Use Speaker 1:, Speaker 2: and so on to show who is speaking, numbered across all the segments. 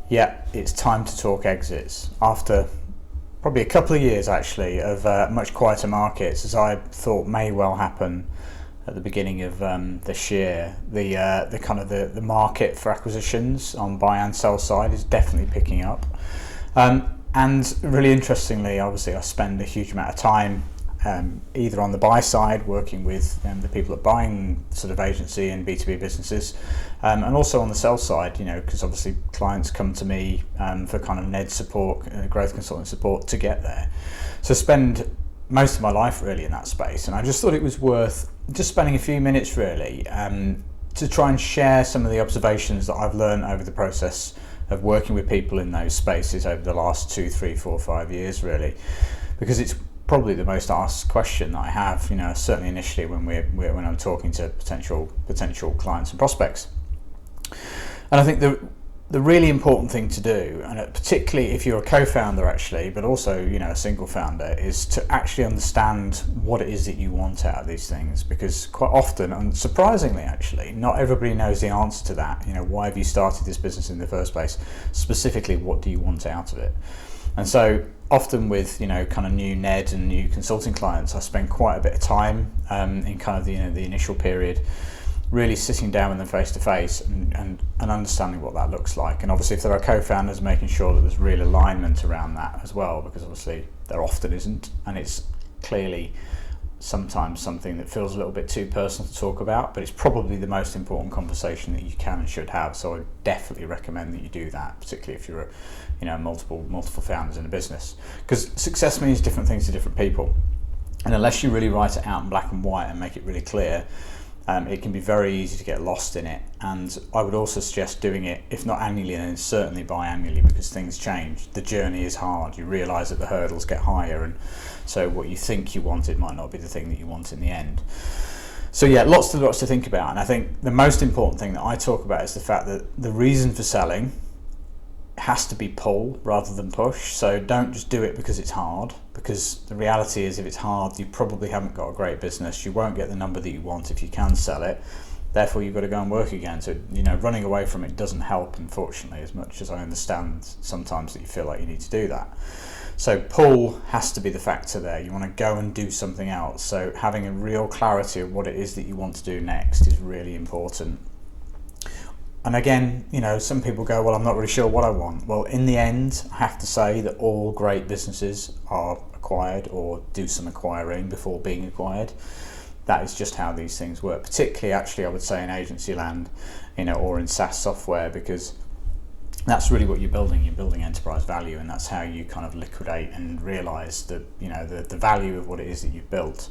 Speaker 1: Yeah, it's time to talk exits. After probably a couple of years actually of much quieter markets, as I thought may well happen at the beginning of this year, the market for acquisitions on buy and sell side is definitely picking up. And really interestingly, obviously, I spend a huge amount of time either on the buy side, working with the people at buying sort of agency and B2B businesses, and also on the sell side, because obviously clients come to me for kind of NED support, growth consulting support to get there. So spend most of my life really in that space, and I just thought it was worth just spending a few minutes really to try and share some of the observations that I've learned over the process of working with people in those spaces over the last 2, 3, 4, 5 years really, because it's probably the most asked question that I have, certainly initially when I'm talking to potential clients and prospects. And I think the really important thing to do, and particularly if you're a co-founder actually, but also a single founder, is to actually understand what it is that you want out of these things, because quite often, and surprisingly actually, not everybody knows the answer to that. Why have you started this business in the first place? Specifically, what do you want out of it? And so often with kind of new NED and new consulting clients, I spend quite a bit of time in kind of the initial period really sitting down with them face to face and understanding what that looks like. And obviously if there are co-founders, making sure that there's real alignment around that as well, because obviously there often isn't, and it's clearly sometimes something that feels a little bit too personal to talk about, but it's probably the most important conversation that you can and should have. So I definitely recommend that you do that, particularly if you're multiple founders in a business, because success means different things to different people, and unless you really write it out in black and white and make it really clear, it can be very easy to get lost in it. And I would also suggest doing it, if not annually, then certainly biannually, because things change. The journey is hard. You realise that the hurdles get higher, and so what you think you wanted might not be the thing that you want in the end. So yeah, lots to think about. And I think the most important thing that I talk about is the fact that the reason for selling has to be pull rather than push. So don't just do it because it's hard, because the reality is if it's hard, you probably haven't got a great business. You won't get the number that you want if you can sell it. Therefore you've got to go and work again. So running away from it doesn't help, unfortunately, as much as I understand sometimes that you feel like you need to do that. So pull has to be the factor there. You want to go and do something else. So having a real clarity of what it is that you want to do next is really important. And again, some people go, well, I'm not really sure what I want. Well, in the end, I have to say that all great businesses are acquired or do some acquiring before being acquired. That is just how these things work, particularly actually I would say in agency land, or in SaaS software, because that's really what you're building. You're building enterprise value, and that's how you kind of liquidate and realize that, the value of what it is that you've built.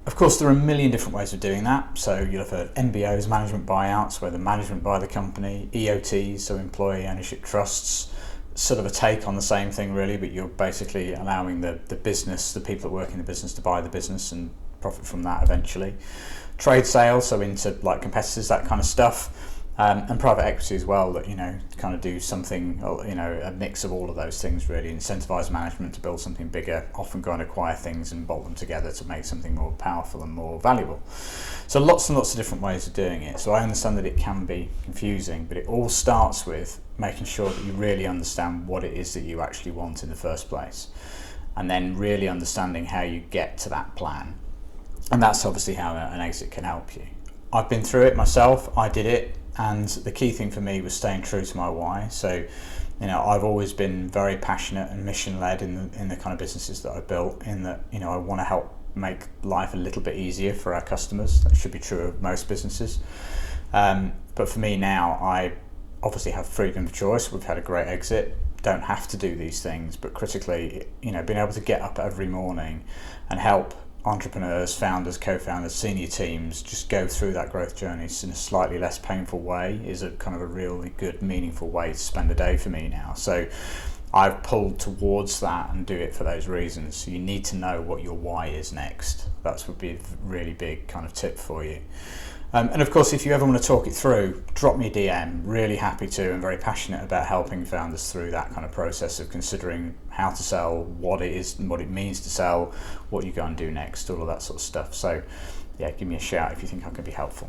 Speaker 1: Of course, there are a million different ways of doing that. So you'll have heard MBOs, management buyouts, where the management buy the company, EOTs, so employee ownership trusts, sort of a take on the same thing really, but you're basically allowing the business, the people that work in the business, to buy the business and profit from that eventually. Trade sales, so into like competitors, that kind of stuff. And private equity as well, that kind of do something, a mix of all of those things really. Incentivize management to build something bigger, often go and acquire things and bolt them together to make something more powerful and more valuable. So lots and lots of different ways of doing it. So I understand that it can be confusing, but it all starts with making sure that you really understand what it is that you actually want in the first place, and then really understanding how you get to that plan. And that's obviously how an exit can help you. I've been through it myself, I did it. And the key thing for me was staying true to my why. So, I've always been very passionate and mission-led in the kind of businesses that I've built, in that, I want to help make life a little bit easier for our customers. That should be true of most businesses. But for me now, I obviously have freedom of choice. We've had a great exit. Don't have to do these things, but critically, being able to get up every morning and help entrepreneurs, founders, co-founders, senior teams just go through that growth journey in a slightly less painful way is a kind of a really good, meaningful way to spend a day for me now. So I've pulled towards that and do it for those reasons. So you need to know what your why is next. That would be a really big kind of tip for you. And of course, if you ever want to talk it through, drop me a DM. Really happy to, and very passionate about helping founders through that kind of process of considering how to sell, what it is and what it means to sell, what you go and do next, all of that sort of stuff. So yeah, give me a shout if you think I can be helpful.